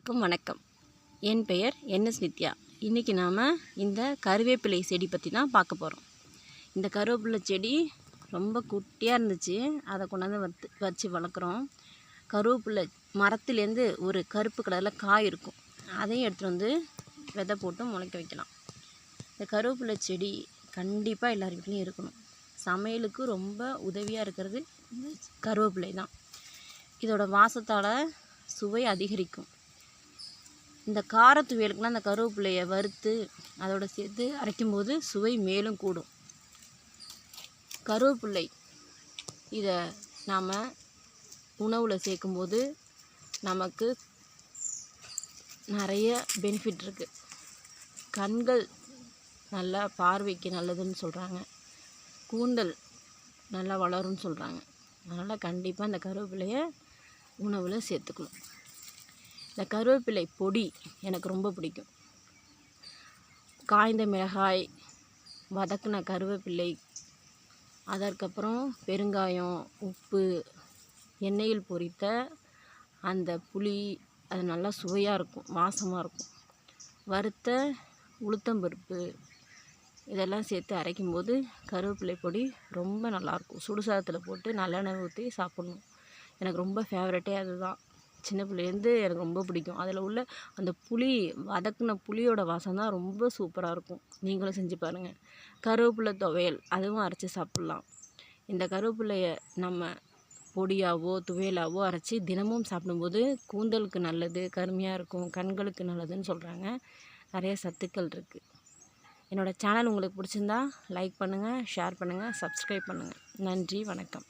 அனைவருக்கும் வணக்கம். என் பெயர் என்எஸ் நித்யா. இன்றைக்கி நாம் இந்த கருவேப்பிலை செடி பற்றி தான் பார்க்க போகிறோம். இந்த கருவேப்பிலை செடி ரொம்ப குட்டியாக இருந்துச்சு, அதை கொண்டாந்து வச்சு வளர்க்குறோம். கருவேப்பிலை மரத்துலேருந்து ஒரு கருப்பு கலரில் காய் இருக்கும், அதையும் எடுத்துகிட்டு வந்து விதை போட்டு முளைக்க வைக்கலாம். இந்த கருவேப்பிலை செடி கண்டிப்பாக எல்லார் வீட்லேயும் இருக்கணும். சமையலுக்கு ரொம்ப உதவியாக இருக்கிறது இந்த கருவேப்பிலை தான். இதோட வாசத்தால் சுவை அதிகரிக்கும். இந்த காரத்துவையலுக்குலாம் அந்த கருவேப்பிலையை வறுத்து அதோட சேர்த்து அரைக்கும்போது சுவை மேலும் கூடும். கருவேப்பிலை இதை நாம் உணவில் சேர்க்கும்போது நமக்கு நிறைய பெனிஃபிட் இருக்குது. கண்கள் நல்லா பார்வைக்கு நல்லதுன்னு சொல்கிறாங்க, கூந்தல் நல்லா வளரும்னு சொல்கிறாங்க. அதனால் கண்டிப்பாக இந்த கருவேப்பிலையை உணவில் சேர்த்துக்கணும். இந்த கருவேப்பிலை பொடி எனக்கு ரொம்ப பிடிக்கும். காய்ந்த மிளகாய், வதக்கின கருவேப்பிலை, அதற்கப்புறம் பெருங்காயம், உப்பு, எண்ணெயில் பொரித்த அந்த புளி, அது நல்லா சுவையாக இருக்கும், வாசமாக இருக்கும். வறுத்த உளுத்தம்பருப்பு இதெல்லாம் சேர்த்து அரைக்கும்போது கருவேப்பிலை பொடி ரொம்ப நல்லாயிருக்கும். சுடுசாதத்தில் போட்டு நல்லெண்ணெய் ஊற்றி சாப்பிட்ணும். எனக்கு ரொம்ப ஃபேவரட்டே அதுதான். சின்ன பிள்ளைலேருந்து எனக்கு ரொம்ப பிடிக்கும். அதில் உள்ள அந்த புளி, வதக்கின புளியோட வாசம் தான் ரொம்ப சூப்பராக இருக்கும். நீங்களும் செஞ்சு பாருங்கள். கருவேப்பிலை துவையல் அதுவும் அரைச்சி சாப்பிட்லாம். இந்த கருவேப்பிலையை நம்ம பொடியாவோ துவையலாவோ அரைச்சி தினமும் சாப்பிடும்போது கூந்தலுக்கு நல்லது, கருமையாக இருக்கும், கண்களுக்கு நல்லதுன்னு சொல்கிறாங்க. நிறைய சத்துக்கள் இருக்குது. என்னோடய சேனல் உங்களுக்கு பிடிச்சிருந்தா லைக் பண்ணுங்கள், ஷேர் பண்ணுங்கள், சப்ஸ்கிரைப் பண்ணுங்கள். நன்றி, வணக்கம்.